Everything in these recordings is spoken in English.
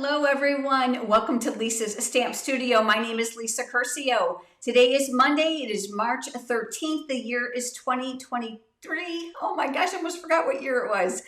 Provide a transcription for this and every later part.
Hello everyone, welcome to Lisa's Stamp Studio. My name is Lisa Curcio. Today is Monday, it is March 13th, the year is 2023. Oh my gosh, I almost forgot what year it was.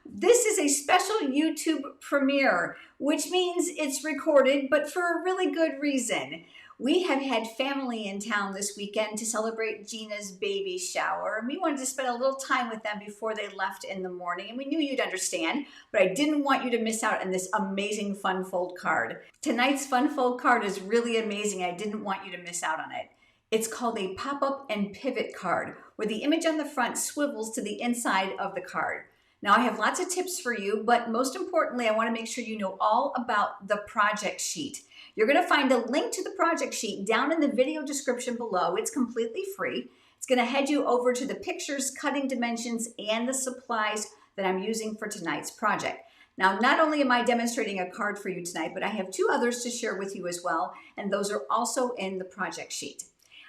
This is a special YouTube premiere, which means it's recorded, but for a really good reason. We have had family in town this weekend to celebrate Gina's baby shower, and we wanted to spend a little time with them before they left in the morning, and we knew you'd understand, but I didn't want you to miss out on this amazing fun fold card. Tonight's fun fold card is really amazing. I didn't want you to miss out on it. It's called a pop-up and pivot card, where the image on the front swivels to the inside of the card. Now, I have lots of tips for you, but most importantly, I want to make sure you know all about the project sheet. You're going to find a link to the project sheet down in the video description below. It's completely free. It's going to head you over to the pictures, cutting dimensions, and the supplies that I'm using for tonight's project. Now, not only am I demonstrating a card for you tonight, but I have two others to share with you as well, and those are also in the project sheet.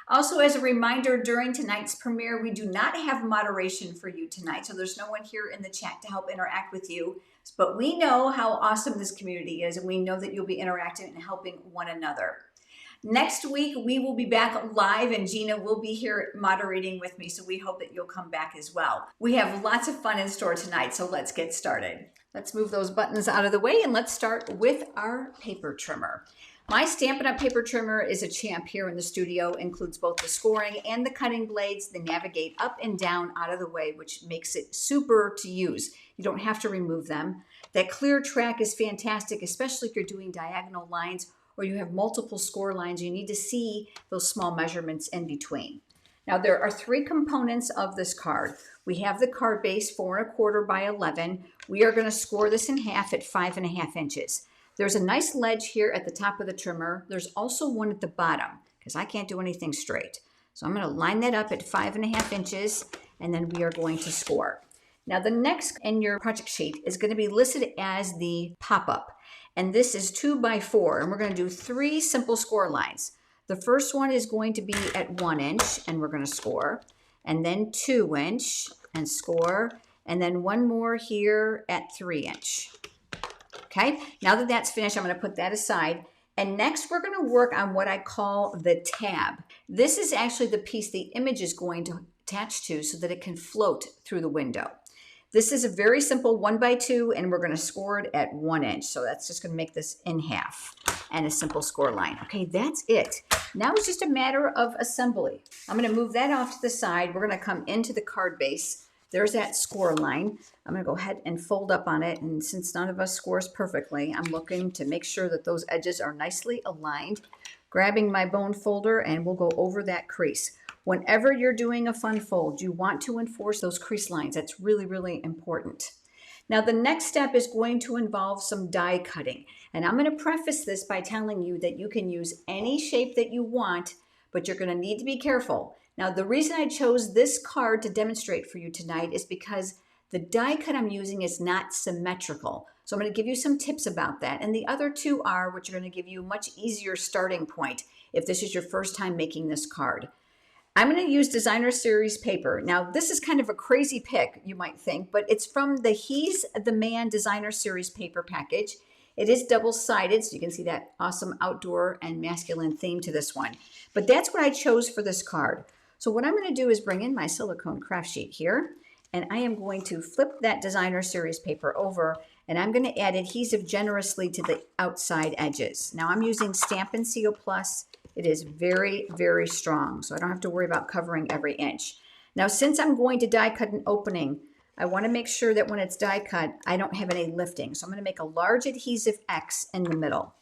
Also, as a reminder, during tonight's premiere, we do not have moderation for you tonight, so there's no one here in the chat to help interact with you. But we know how awesome this community is, and we know that you'll be interacting and helping one another. Next week, we will be back live, and Gina will be here moderating with me, so we hope that you'll come back as well. We have lots of fun in store tonight, so let's get started. Let's move those buttons out of the way, and let's start with our paper trimmer. My Stampin' Up! Paper trimmer is a champ here in the studio, includes both the scoring and the cutting blades. They navigate up and down out of the way, which makes it super to use. You don't have to remove them. That clear track is fantastic, especially if you're doing diagonal lines or you have multiple score lines. You need to see those small measurements in between. Now, there are three components of this card. We have the card base, 4 1/4 by 11. We are going to score this in half at 5 1/2 inches. There's a nice ledge here at the top of the trimmer. There's also one at the bottom because I can't do anything straight. So I'm going to line that up at 5 1/2 inches, and then we are going to score. Now, the next in your project sheet is going to be listed as the pop-up, and this is 2 by 4, and we're going to do 3 simple score lines. The first one is going to be at 1 inch, and we're going to score, and then 2 inch and score, and then one more here at 3 inch. Okay, now that that's finished, I'm going to put that aside. And next, we're going to work on what I call the tab. This is actually the piece the image is going to attach to so that it can float through the window. This is a very simple 1 by 2, and we're going to score it at 1 inch. So that's just going to make this in half and a simple score line. Okay, that's it. Now it's just a matter of assembly. I'm going to move that off to the side. We're going to come into the card base. There's that score line. I'm going to go ahead and fold up on it. And since none of us scores perfectly, I'm looking to make sure that those edges are nicely aligned. Grabbing my bone folder, and we'll go over that crease. Whenever you're doing a fun fold, you want to enforce those crease lines. That's really, really important. Now, the next step is going to involve some die cutting. And I'm going to preface this by telling you that you can use any shape that you want, but you're going to need to be careful. Now, the reason I chose this card to demonstrate for you tonight is because the die cut I'm using is not symmetrical. So I'm going to give you some tips about that. And the other two are, which are going to give you a much easier starting point if this is your first time making this card. I'm going to use Designer Series paper. Now, this is kind of a crazy pick, you might think, but it's from the He's the Man Designer Series paper package. It is double-sided, so you can see that awesome outdoor and masculine theme to this one. But that's what I chose for this card. So what I'm going to do is bring in my silicone craft sheet here, and I am going to flip that Designer Series paper over, and I'm going to add adhesive generously to the outside edges. Now, I'm using Stampin' Seal Plus. It is very, very strong, so I don't have to worry about covering every inch. Now, since I'm going to die cut an opening, I want to make sure that when it's die cut, I don't have any lifting. So I'm going to make a large adhesive X in the middle.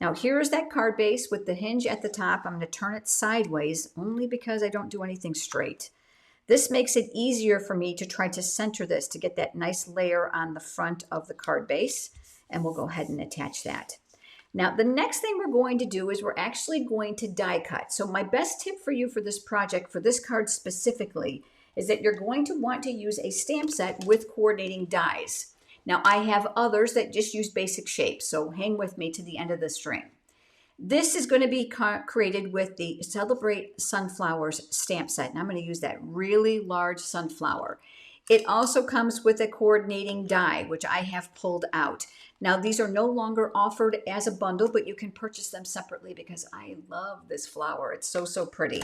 Now, here's that card base with the hinge at the top. I'm going to turn it sideways only because I don't do anything straight. This makes it easier for me to try to center this to get that nice layer on the front of the card base, and we'll go ahead and attach that. Now, the next thing we're going to do is we're actually going to die cut. So my best tip for you for this project, for this card specifically, is that you're going to want to use a stamp set with coordinating dies. Now, I have others that just use basic shapes, so hang with me to the end of the string. This is going to be created with the Celebrate Sunflowers stamp set, and I'm going to use that really large sunflower. It also comes with a coordinating die, which I have pulled out. Now, these are no longer offered as a bundle, but you can purchase them separately because I love this flower. It's so, so pretty.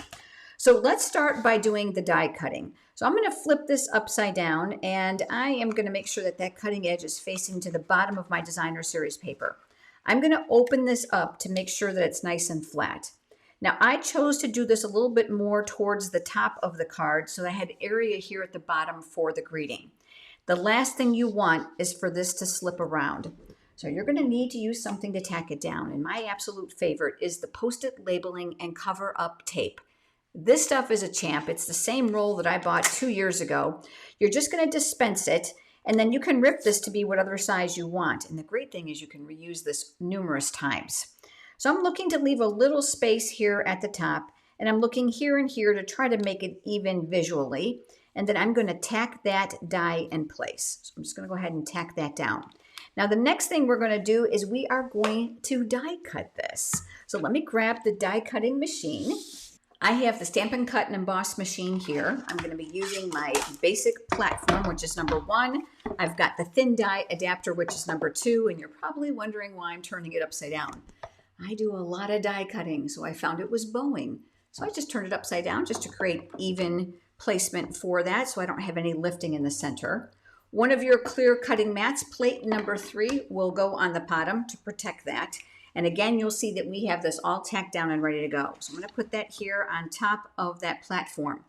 So let's start by doing the die cutting. So I'm going to flip this upside down, and I am going to make sure that that cutting edge is facing to the bottom of my designer series paper. I'm going to open this up to make sure that it's nice and flat. Now, I chose to do this a little bit more towards the top of the card, so I had area here at the bottom for the greeting. The last thing you want is for this to slip around. So you're going to need to use something to tack it down, and my absolute favorite is the Post-it labeling and cover-up tape. This stuff is a champ. It's the same roll that I bought 2 years ago. You're just going to dispense it, and then you can rip this to be whatever size you want. And the great thing is you can reuse this numerous times. So I'm looking to leave a little space here at the top, and I'm looking here and here to try to make it even visually. And then I'm going to tack that die in place. So I'm just going to go ahead and tack that down. Now the next thing we're going to do is we are going to die cut this. So let me grab the die cutting machine. I have the Stampin' Cut and Emboss machine here. I'm going to be using my basic platform, which is number 1. I've got the thin die adapter, which is number 2, and you're probably wondering why I'm turning it upside down. I do a lot of die cutting, so I found it was bowing. So I just turned it upside down just to create even placement for that, so I don't have any lifting in the center. One of your clear cutting mats, plate number 3, will go on the bottom to protect that. And again, you'll see that we have this all tacked down and ready to go. So I'm going to put that here on top of that platform.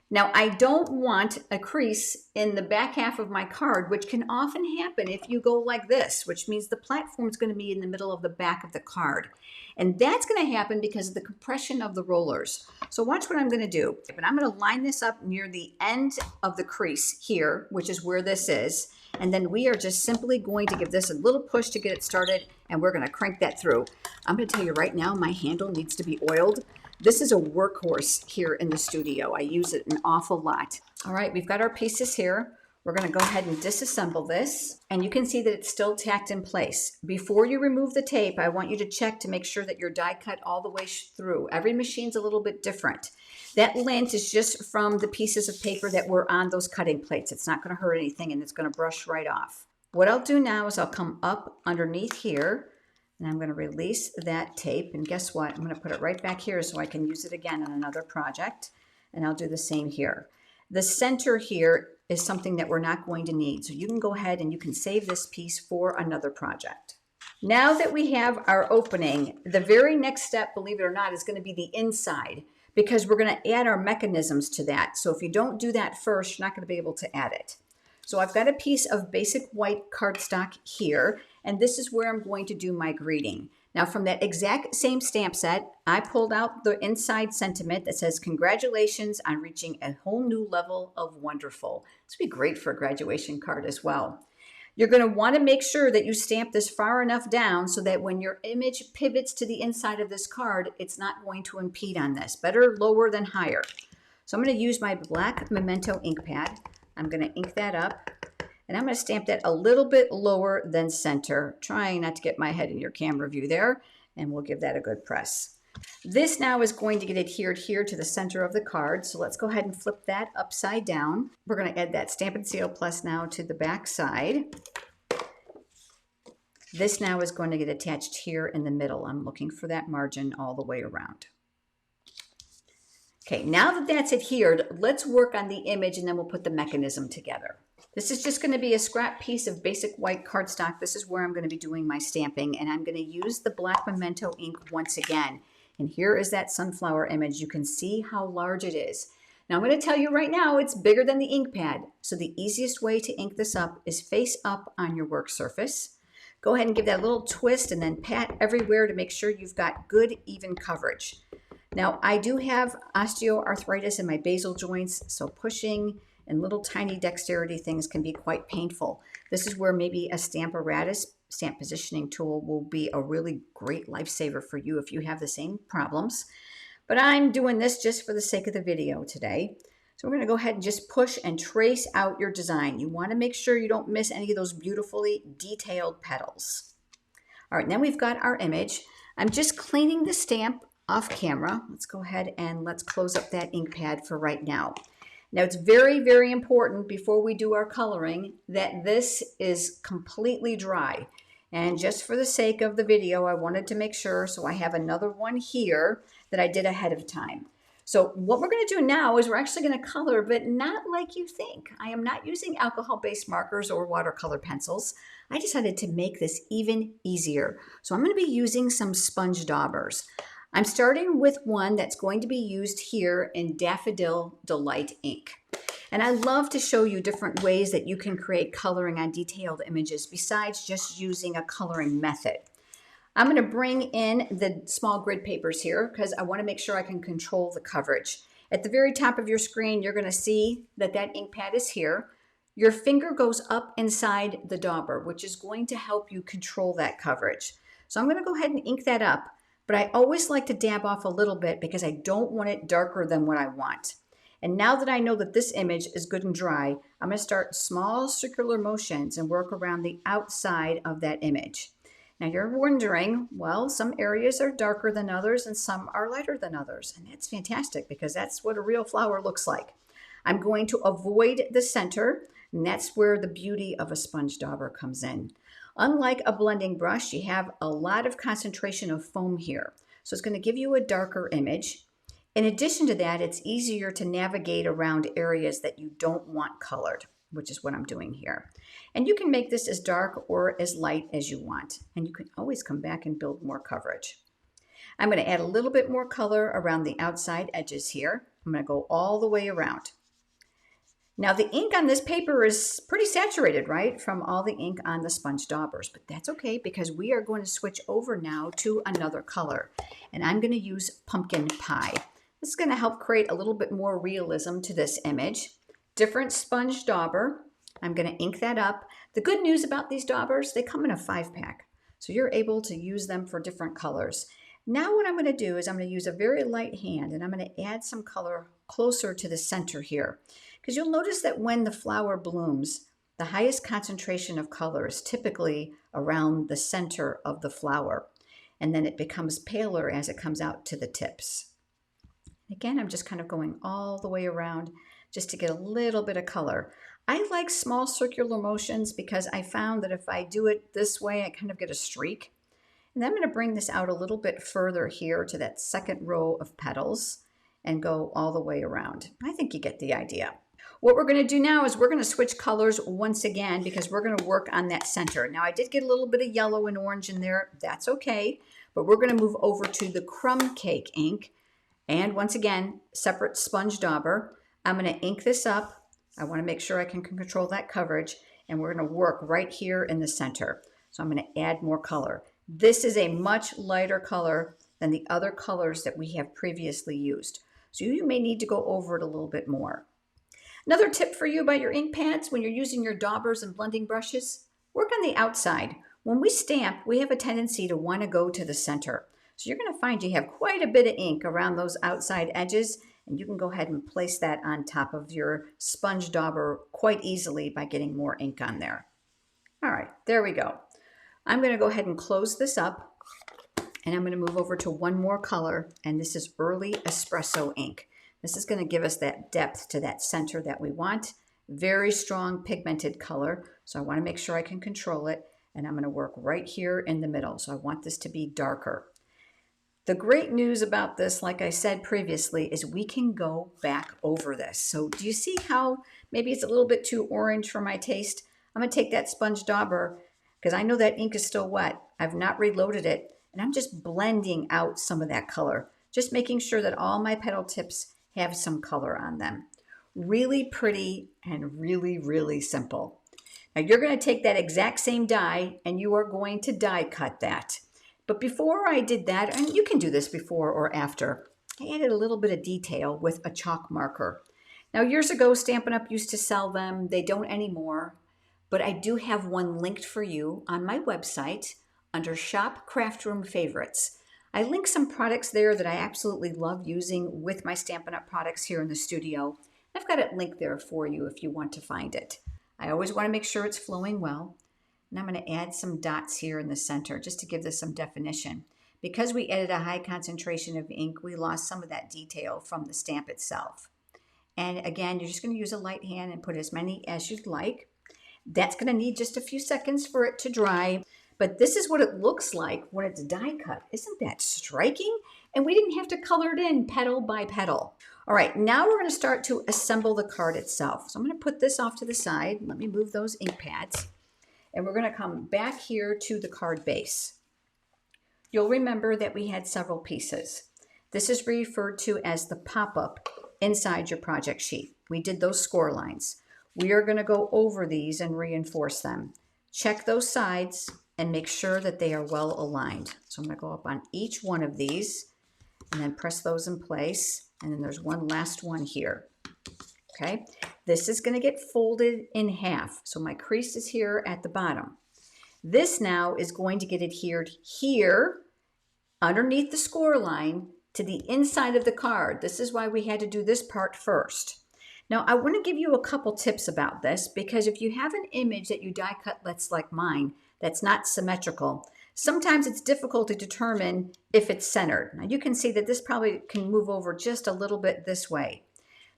Now, I don't want a crease in the back half of my card, which can often happen if you go like this, which means the platform is going to be in the middle of the back of the card. And that's going to happen because of the compression of the rollers. So watch what I'm going to do. And I'm going to line this up near the end of the crease here, which is where this is. And then we are just simply going to give this a little push to get it started, and we're going to crank that through. I'm going to tell you right now, my handle needs to be oiled. This is a workhorse here in the studio. I use it an awful lot. All right, we've got our pieces here. We're going to go ahead and disassemble this, and you can see that it's still tacked in place. Before you remove the tape, I want you to check to make sure that your die cut all the way through. Every machine's a little bit different. That lint is just from the pieces of paper that were on those cutting plates. It's not going to hurt anything, and it's going to brush right off. What I'll do now is I'll come up underneath here, and I'm going to release that tape. And guess what? I'm going to put it right back here so I can use it again on another project. And I'll do the same here. The center here is something that we're not going to need. So you can go ahead and you can save this piece for another project. Now that we have our opening, the very next step, believe it or not, is going to be the inside, because we're going to add our mechanisms to that. So if you don't do that first, you're not going to be able to add it. So I've got a piece of basic white cardstock here, and this is where I'm going to do my greeting. Now from that exact same stamp set, I pulled out the inside sentiment that says, "Congratulations on reaching a whole new level of wonderful." This would be great for a graduation card as well. You're going to want to make sure that you stamp this far enough down so that when your image pivots to the inside of this card, it's not going to impede on this. Better lower than higher. So I'm going to use my black Memento ink pad. I'm going to ink that up, and I'm going to stamp that a little bit lower than center, trying not to get my head in your camera view there, and we'll give that a good press. This now is going to get adhered here to the center of the card, so let's go ahead and flip that upside down. We're going to add that Stampin' Seal Plus now to the back side. This now is going to get attached here in the middle. I'm looking for that margin all the way around. Okay, now that that's adhered, let's work on the image and then we'll put the mechanism together. This is just going to be a scrap piece of basic white cardstock. This is where I'm going to be doing my stamping, and I'm going to use the black Memento ink once again. And here is that sunflower image. You can see how large it is. Now I'm going to tell you right now, it's bigger than the ink pad. So the easiest way to ink this up is face up on your work surface. Go ahead and give that a little twist and then pat everywhere to make sure you've got good even coverage. Now, I do have osteoarthritis in my basal joints, so pushing and little tiny dexterity things can be quite painful. This is where maybe a Stamparatus stamp positioning tool will be a really great lifesaver for you if you have the same problems. But I'm doing this just for the sake of the video today. So we're going to go ahead and just push and trace out your design. You want to make sure you don't miss any of those beautifully detailed petals. All right, now we've got our image. I'm just cleaning the stamp off camera. Let's go ahead and let's close up that ink pad for right now. Now it's very, very important before we do our coloring that this is completely dry. And just for the sake of the video, I wanted to make sure, so I have another one here that I did ahead of time. So what we're going to do now is we're actually going to color, but not like you think. I am not using alcohol-based markers or watercolor pencils. I decided to make this even easier. So I'm going to be using some sponge daubers. I'm starting with one that's going to be used here in Daffodil Delight ink. And I love to show you different ways that you can create coloring on detailed images besides just using a coloring method. I'm going to bring in the small grid papers here because I want to make sure I can control the coverage. At the very top of your screen, you're going to see that that ink pad is here. Your finger goes up inside the dauber, which is going to help you control that coverage. So I'm going to go ahead and ink that up, but I always like to dab off a little bit because I don't want it darker than what I want. And now that I know that this image is good and dry, I'm going to start small circular motions and work around the outside of that image. Now you're wondering, well, some areas are darker than others and some are lighter than others. And that's fantastic because that's what a real flower looks like. I'm going to avoid the center, and that's where the beauty of a sponge dauber comes in. Unlike a blending brush, you have a lot of concentration of foam here. So it's going to give you a darker image. In addition to that, it's easier to navigate around areas that you don't want colored, which is what I'm doing here. And you can make this as dark or as light as you want. And you can always come back and build more coverage. I'm going to add a little bit more color around the outside edges here. I'm going to go all the way around. Now the ink on this paper is pretty saturated, right? From all the ink on the sponge daubers, but that's okay because we are going to switch over now to another color. And I'm going to use pumpkin pie. This is going to help create a little bit more realism to this image. Different sponge dauber. I'm going to ink that up. The good news about these daubers, they come in a 5-pack. So you're able to use them for different colors. Now what I'm going to do is I'm going to use a very light hand and I'm going to add some color closer to the center here. Because you'll notice that when the flower blooms, the highest concentration of color is typically around the center of the flower. And then it becomes paler as it comes out to the tips. Again, I'm just kind of going all the way around just to get a little bit of color. I like small circular motions because I found that if I do it this way, I kind of get a streak. And then I'm going to bring this out a little bit further here to that second row of petals and go all the way around. I think you get the idea. What we're going to do now is we're going to switch colors once again because we're going to work on that center. Now I did get a little bit of yellow and orange in there. That's okay. But we're going to move over to the crumb cake ink. And once again, separate sponge dauber. I'm going to ink this up. I want to make sure I can control that coverage. And we're going to work right here in the center. So I'm going to add more color. This is a much lighter color than the other colors that we have previously used. So you may need to go over it a little bit more. Another tip for you about your ink pads when you're using your daubers and blending brushes, work on the outside. When we stamp, we have a tendency to want to go to the center. So you're going to find you have quite a bit of ink around those outside edges, and you can go ahead and place that on top of your sponge dauber quite easily by getting more ink on there. All right, there we go. I'm going to go ahead and close this up, and I'm going to move over to one more color, and this is Early Espresso ink. This is going to give us that depth to that center that we want. Very strong pigmented color, so I want to make sure I can control it, and I'm going to work right here in the middle. So I want this to be darker. The great news about this, like I said previously, is we can go back over this. So do you see how maybe it's a little bit too orange for my taste? I'm going to take that sponge dauber because I know that ink is still wet. I've not reloaded it, and I'm just blending out some of that color, just making sure that all my petal tips have some color on them. Really pretty and really, really simple. Now you're going to take that exact same die and you are going to die cut that. But before I did that, and you can do this before or after, I added a little bit of detail with a chalk marker. Now years ago, Stampin' Up! Used to sell them. They don't anymore, but I do have one linked for you on my website under Shop Craft Room Favorites. I link some products there that I absolutely love using with my Stampin' Up! Products here in the studio. I've got it linked there for you if you want to find it. I always want to make sure it's flowing well. And I'm going to add some dots here in the center just to give this some definition. Because we added a high concentration of ink, we lost some of that detail from the stamp itself. And again, you're just going to use a light hand and put as many as you'd like. That's going to need just a few seconds for it to dry. But this is what it looks like when it's die cut. Isn't that striking? And we didn't have to color it in petal by petal. All right, now we're going to start to assemble the card itself. So I'm going to put this off to the side. Let me move those ink pads. And we're going to come back here to the card base. You'll remember that we had several pieces. This is referred to as the pop-up inside your project sheet. We did those score lines. We are going to go over these and reinforce them. Check those sides and make sure that they are well aligned. So I'm going to go up on each one of these and then press those in place. And then there's one last one here. Okay, this is going to get folded in half. So my crease is here at the bottom. This now is going to get adhered here underneath the score line to the inside of the card. This is why we had to do this part first. Now, I want to give you a couple tips about this, because if you have an image that you die cut that's like mine, that's not symmetrical, sometimes it's difficult to determine if it's centered. Now, you can see that this probably can move over just a little bit this way.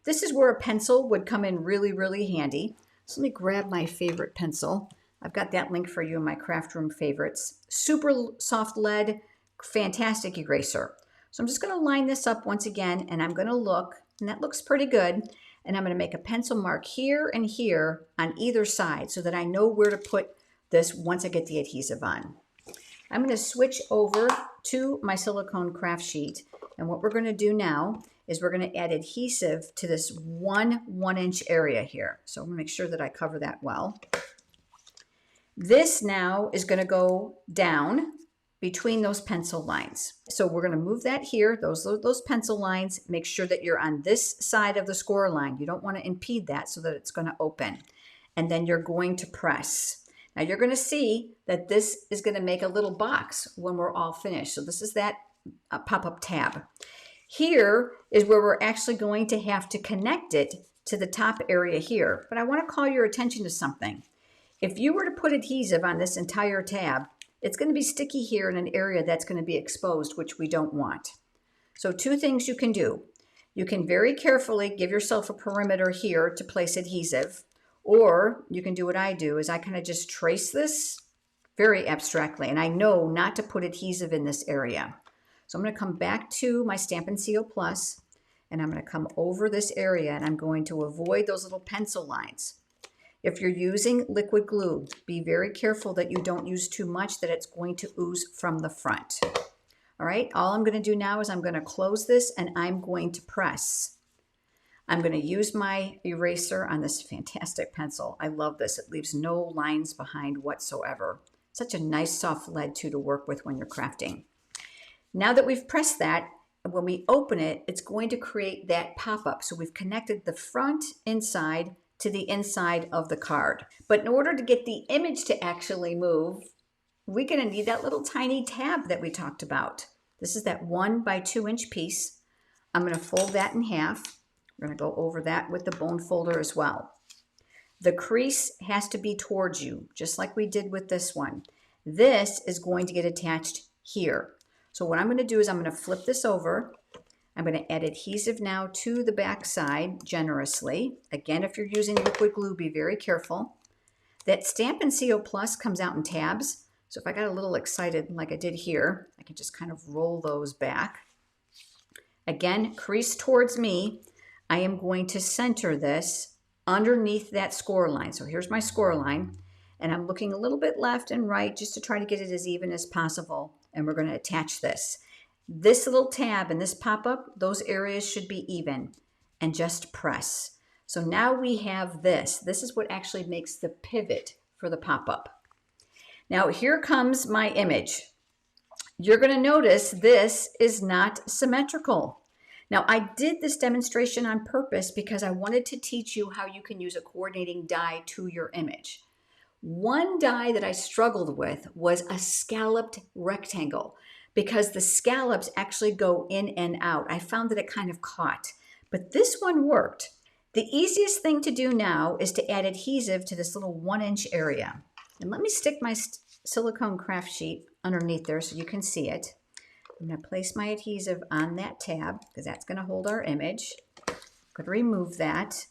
This is where a pencil would come in really, really handy. So let me grab my favorite pencil. I've got that link for you in my craft room favorites. Super soft lead, fantastic eraser. So I'm just going to line this up once again, and I'm going to look, and that looks pretty good. And I'm going to make a pencil mark here and here on either side so that I know where to put this once I get the adhesive on. I'm going to switch over to my silicone craft sheet. And what we're going to do now is we're going to add adhesive to this 1 area here. So I'm going to make sure that I cover that well. This now is going to go down between those pencil lines. So we're going to move that here, those pencil lines. Make sure that you're on this side of the score line. You don't want to impede that so that it's going to open. And then you're going to press. Now you're going to see that this is going to make a little box when we're all finished. So this is that pop-up tab. Here is where we're actually going to have to connect it to the top area here. But I want to call your attention to something. If you were to put adhesive on this entire tab, it's going to be sticky here in an area that's going to be exposed, which we don't want. So two things you can do. You can very carefully give yourself a perimeter here to place adhesive, or you can do what I do, is I kind of just trace this very abstractly, and I know not to put adhesive in this area. So I'm going to come back to my Stamp and Seal Plus, and I'm going to come over this area, and I'm going to avoid those little pencil lines. If you're using liquid glue, be very careful that you don't use too much, that it's going to ooze from the front. All right, all I'm going to do now is I'm going to close this and I'm going to press. I'm going to use my eraser on this fantastic pencil. I love this. It leaves no lines behind whatsoever. Such a nice soft lead too to work with when you're crafting. Now that we've pressed that, when we open it, it's going to create that pop-up. So we've connected the front inside to the inside of the card. But in order to get the image to actually move, we're going to need that little tiny tab that we talked about. This is that 1 by 2 inch piece. I'm going to fold that in half. We're going to go over that with the bone folder as well. The crease has to be towards you, just like we did with this one. This is going to get attached here. So what I'm going to do is I'm going to flip this over. I'm going to add adhesive now to the back side generously. Again, if you're using liquid glue, be very careful. That Stamp and Seal Plus comes out in tabs. So if I got a little excited like I did here, I can just kind of roll those back. Again, crease towards me. I am going to center this underneath that score line. So here's my score line, and I'm looking a little bit left and right just to try to get it as even as possible. And we're going to attach this. This little tab and this pop-up, those areas should be even, and just press. So now we have this. This is what actually makes the pivot for the pop-up. Now here comes my image. You're going to notice this is not symmetrical. Now I did this demonstration on purpose because I wanted to teach you how you can use a coordinating die to your image. One die that I struggled with was a scalloped rectangle, because the scallops actually go in and out. I found that it kind of caught, but this one worked. The easiest thing to do now is to add adhesive to this little 1 inch area. And let me stick my silicone craft sheet underneath there so you can see it. I'm going to place my adhesive on that tab because that's going to hold our image. I'm going to remove that.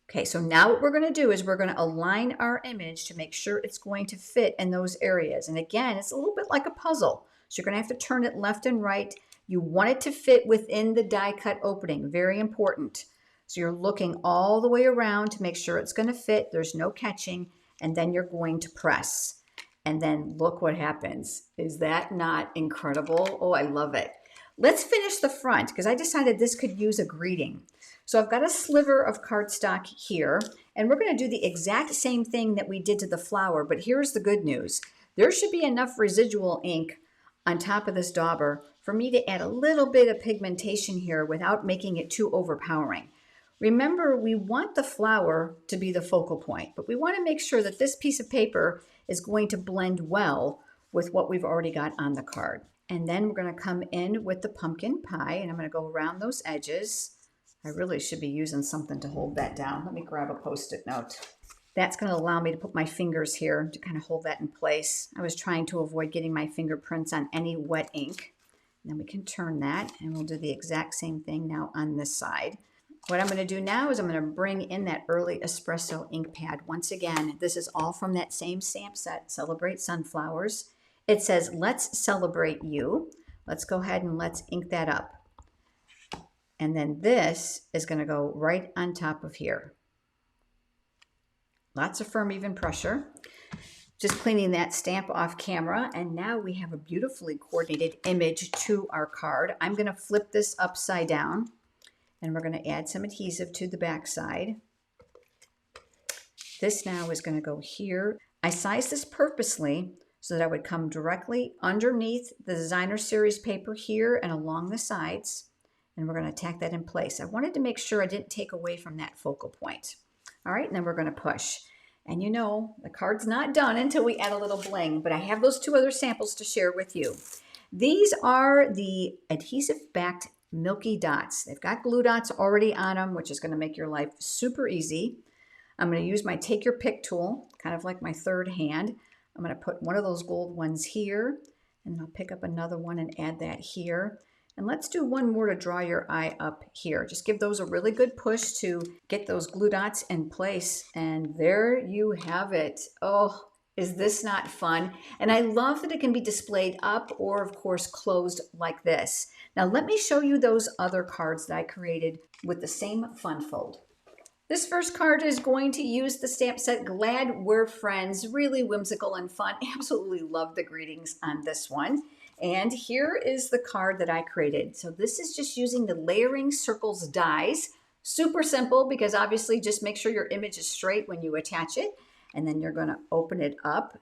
Okay, so now what we're going to do is we're going to align our image to make sure it's going to fit in those areas. And again, it's a little bit like a puzzle. So you're going to have to turn it left and right. You want it to fit within the die cut opening, very important. So you're looking all the way around to make sure it's going to fit. There's no catching, and then you're going to press. And then look what happens. Is that not incredible? Oh, I love it. Let's finish the front because I decided this could use a greeting. So I've got a sliver of cardstock here, and we're going to do the exact same thing that we did to the flower, but here's the good news. There should be enough residual ink on top of this dauber for me to add a little bit of pigmentation here without making it too overpowering. Remember, we want the flower to be the focal point, but we want to make sure that this piece of paper is going to blend well with what we've already got on the card. And then we're going to come in with the pumpkin pie, and I'm going to go around those edges. I really should be using something to hold that down. Let me grab a Post-it note. That's going to allow me to put my fingers here to kind of hold that in place. I was trying to avoid getting my fingerprints on any wet ink. And then we can turn that, and we'll do the exact same thing now on this side. What I'm going to do now is I'm going to bring in that early espresso ink pad. Once again, this is all from that same stamp set, Celebrate Sunflowers. It says, let's celebrate you. Let's go ahead and let's ink that up. And then this is going to go right on top of here. Lots of firm, even pressure. Just cleaning that stamp off camera. And now we have a beautifully coordinated image to our card. I'm going to flip this upside down, and we're going to add some adhesive to the back side. This now is going to go here. I sized this purposely so that I would come directly underneath the designer series paper here and along the sides. And we're going to tack that in place. I wanted to make sure I didn't take away from that focal point. All right, and then we're going to push. And you know, the card's not done until we add a little bling, but I have those two other samples to share with you. These are the adhesive-backed Milky Dots. They've got glue dots already on them, which is going to make your life super easy. I'm going to use my Take Your Pick tool, kind of like my third hand. I'm going to put one of those gold ones here, and I'll pick up another one and add that here. And let's do one more to draw your eye up here. Just give those a really good push to get those glue dots in place. And there you have it. Oh, is this not fun? And I love that it can be displayed up or, of course, closed like this. Now, let me show you those other cards that I created with the same fun fold. This first card is going to use the stamp set Glad We're Friends. Really whimsical and fun. Absolutely love the greetings on this one. And here is the card that I created. So this is just using the Layering Circles dies. Super simple because obviously just make sure your image is straight when you attach it. And then you're going to open it up.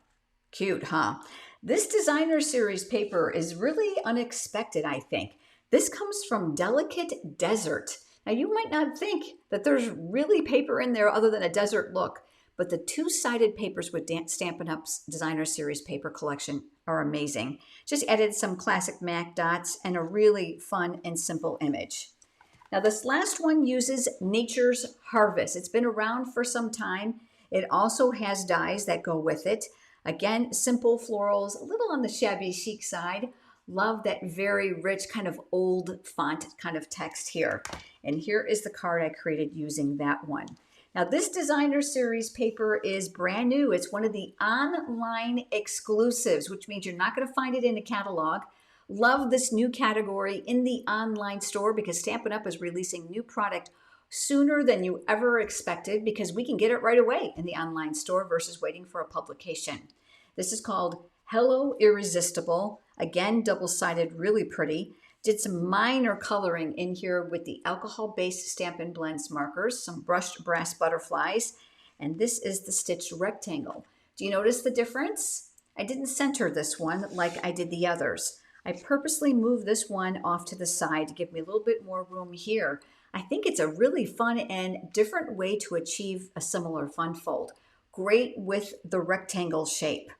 Cute, huh? This designer series paper is really unexpected, I think. This comes from Delicate Desert. Now you might not think that there's really paper in there other than a desert look, but the two-sided papers with Stampin' Up's designer series paper collection are amazing. Just added some classic MAC dots and a really fun and simple image. Now this last one uses Nature's Harvest. It's been around for some time. It also has dies that go with it. Again, simple florals, a little on the shabby chic side. Love that very rich kind of old font kind of text here. And here is the card I created using that one. Now this designer series paper is brand new. It's one of the online exclusives, which means you're not going to find it in a catalog. Love this new category in the online store because Stampin' Up! Is releasing new product sooner than you ever expected because we can get it right away in the online store versus waiting for a publication. This is called Hello Irresistible. Again, double-sided, really pretty. Did some minor coloring in here with the alcohol-based Stampin' Blends markers, some brushed brass butterflies, and this is the stitched rectangle. Do you notice the difference? I didn't center this one like I did the others. I purposely moved this one off to the side to give me a little bit more room here. I think it's a really fun and different way to achieve a similar fun fold. Great with the rectangle shape.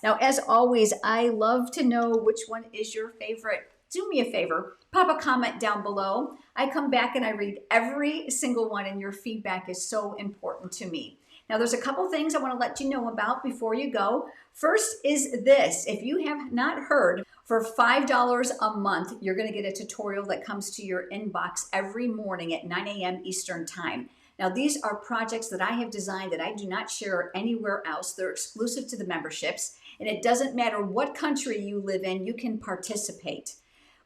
Now, as always, I love to know which one is your favorite. Do me a favor, pop a comment down below. I come back and I read every single one, and your feedback is so important to me. Now, there's a couple things I want to let you know about before you go. First is this. If you have not heard, For $5 a month, you're going to get a tutorial that comes to your inbox every morning at 9 a.m. Eastern Time. Now, these are projects that I have designed that I do not share anywhere else. They're exclusive to the memberships, and it doesn't matter what country you live in, you can participate.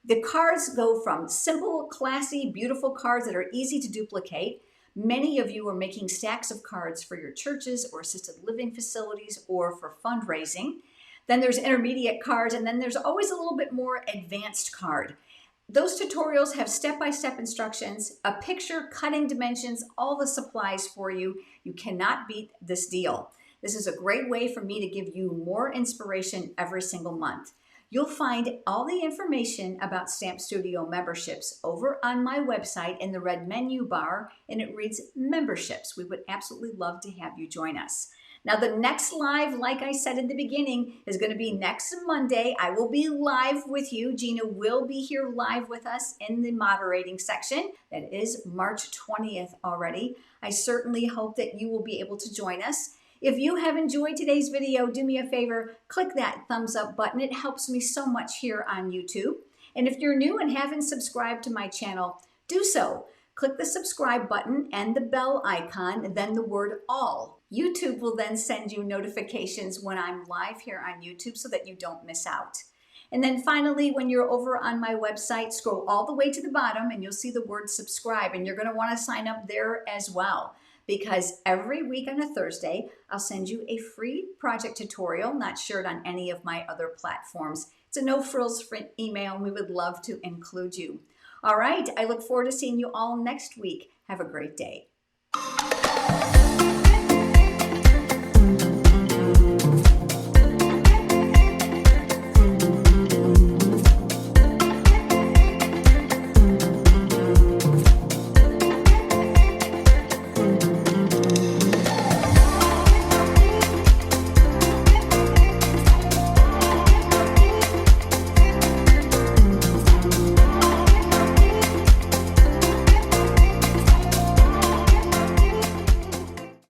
The cards go from simple, classy, beautiful cards that are easy to duplicate. Many of you are making stacks of cards for your churches or assisted living facilities or for fundraising. Then there's intermediate cards, and then there's always a little bit more advanced card. Those tutorials have step-by-step instructions, a picture, cutting dimensions, all the supplies for you. You cannot beat this deal. This is a great way for me to give you more inspiration every single month. You'll find all the information about Stamp Studio memberships over on my website in the red menu bar, and it reads memberships. We would absolutely love to have you join us. Now, the next live, like I said in the beginning, is going to be next Monday. I will be live with you. Gina will be here live with us in the moderating section. That is March 20th already. I certainly hope that you will be able to join us. If you have enjoyed today's video, do me a favor, click that thumbs up button. It helps me so much here on YouTube. And if you're new and haven't subscribed to my channel, do so. Click the subscribe button and the bell icon, and then the word all. YouTube will then send you notifications when I'm live here on YouTube so that you don't miss out. And then finally, when you're over on my website, scroll all the way to the bottom and you'll see the word subscribe, and you're going to want to sign up there as well, because every week on a Thursday, I'll send you a free project tutorial, not shared on any of my other platforms. It's a no-frills email, and we would love to include you. All right, I look forward to seeing you all next week. Have a great day.